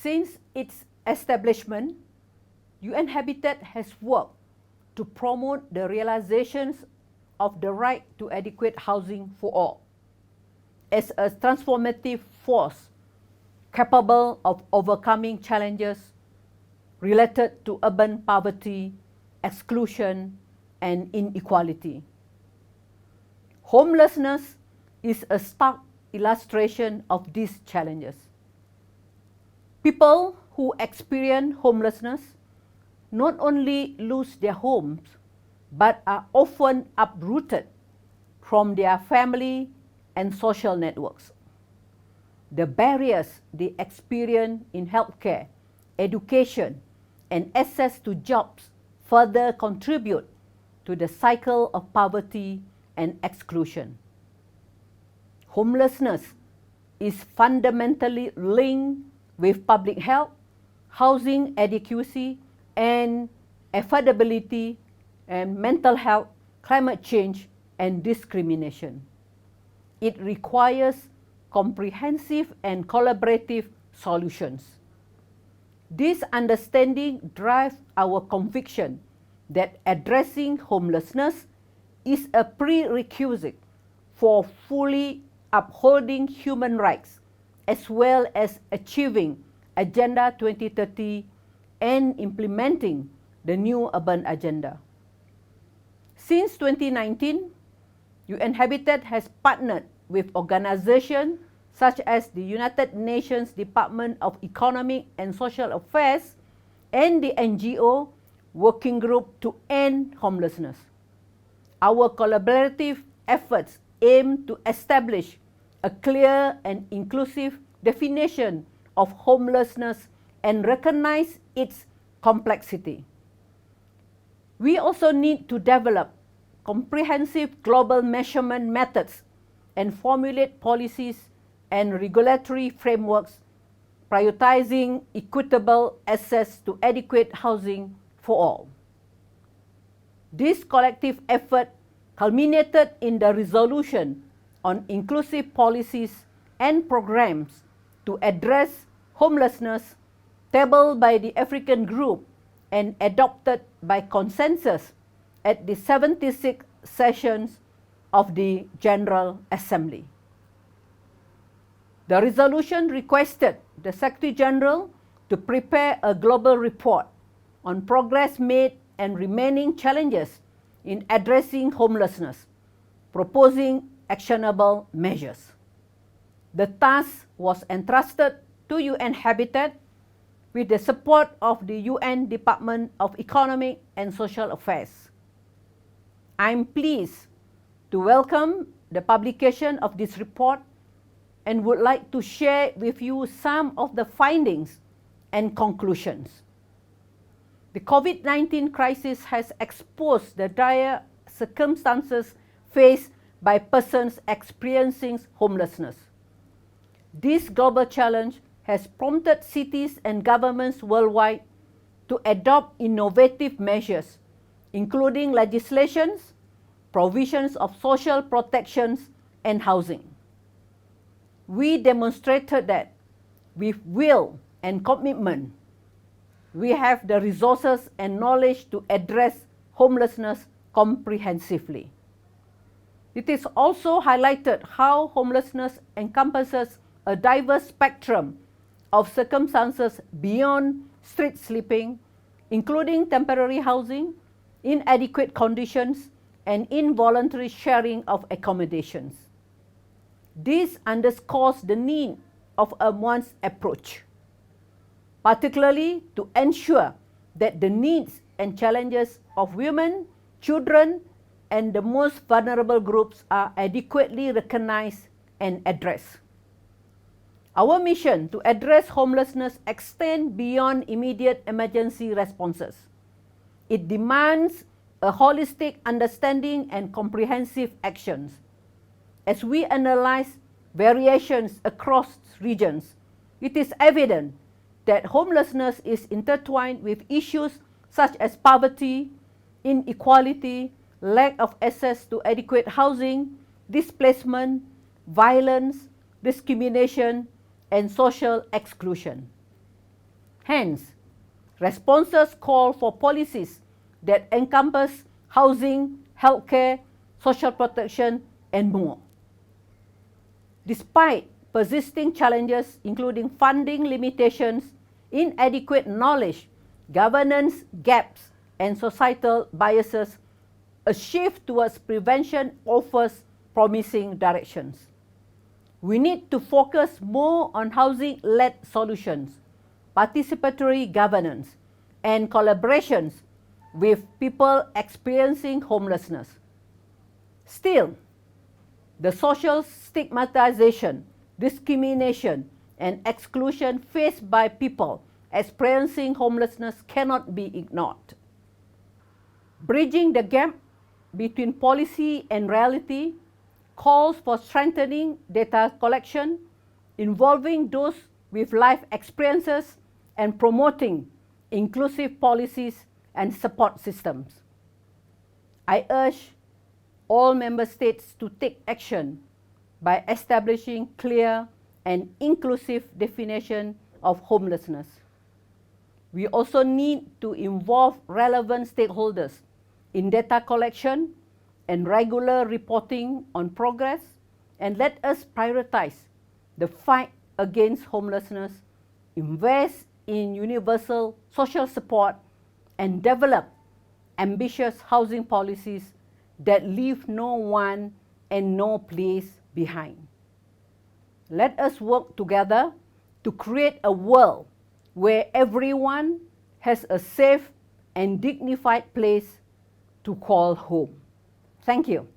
Since its establishment, UN Habitat has worked to promote the realizations of the right to adequate housing for all as a transformative force capable of overcoming challenges related to urban poverty, exclusion, and inequality. Homelessness is a stark illustration of these challenges. People who experience homelessness not only lose their homes, but are often uprooted from their family and social networks. The barriers they experience in healthcare, education, and access to jobs further contribute to the cycle of poverty and exclusion. Homelessness is fundamentally linked with public health, housing adequacy, and affordability, and mental health, climate change, and discrimination. It requires comprehensive and collaborative solutions. This understanding drives our conviction that addressing homelessness is a prerequisite for fully upholding human rights, as well as achieving Agenda 2030 and implementing the new urban agenda. Since 2019, UN Habitat has partnered with organizations such as the United Nations Department of Economic and Social Affairs and the NGO Working Group to End Homelessness. Our collaborative efforts aim to establish a clear and inclusive definition of homelessness and recognize its complexity. We also need to develop comprehensive global measurement methods and formulate policies and regulatory frameworks prioritizing equitable access to adequate housing for all. This collective effort culminated in the resolution on inclusive policies and programs to address homelessness tabled by the African Group and adopted by consensus at the 76th sessions of the General Assembly. The resolution requested the Secretary General to prepare a global report on progress made and remaining challenges in addressing homelessness, proposing actionable measures. The task was entrusted to UN Habitat with the support of the UN Department of Economic and Social Affairs. I'm pleased to welcome the publication of this report and would like to share with you some of the findings and conclusions. The COVID-19 crisis has exposed the dire circumstances faced by persons experiencing homelessness. This global challenge has prompted cities and governments worldwide to adopt innovative measures, including legislations, provisions of social protections, and housing. We demonstrated that with will and commitment, we have the resources and knowledge to address homelessness comprehensively. It is also highlighted how homelessness encompasses a diverse spectrum of circumstances beyond street sleeping, including temporary housing, inadequate conditions, and involuntary sharing of accommodations. This underscores the need of a nuanced approach, particularly to ensure that the needs and challenges of women, children, and the most vulnerable groups are adequately recognized and addressed. Our mission to address homelessness extends beyond immediate emergency responses. It demands a holistic understanding and comprehensive actions. As we analyze variations across regions, it is evident that homelessness is intertwined with issues such as poverty, inequality, lack of access to adequate housing, displacement, violence, discrimination, and social exclusion. Hence, responses call for policies that encompass housing, healthcare, social protection, and more. Despite persisting challenges including funding limitations, inadequate knowledge, governance gaps, and societal biases, a shift towards prevention offers promising directions. We need to focus more on housing-led solutions, participatory governance, and collaborations with people experiencing homelessness. Still, the social stigmatization, discrimination, and exclusion faced by people experiencing homelessness cannot be ignored. Bridging the gap between policy and reality calls for strengthening data collection, involving those with life experiences, and promoting inclusive policies and support systems. I urge all member states to take action by establishing clear and inclusive definition of homelessness. We also need to involve relevant stakeholders in data collection and regular reporting on progress, and let us prioritize the fight against homelessness, invest in universal social support, and develop ambitious housing policies that leave no one and no place behind. Let us work together to create a world where everyone has a safe and dignified place to call home. Thank you.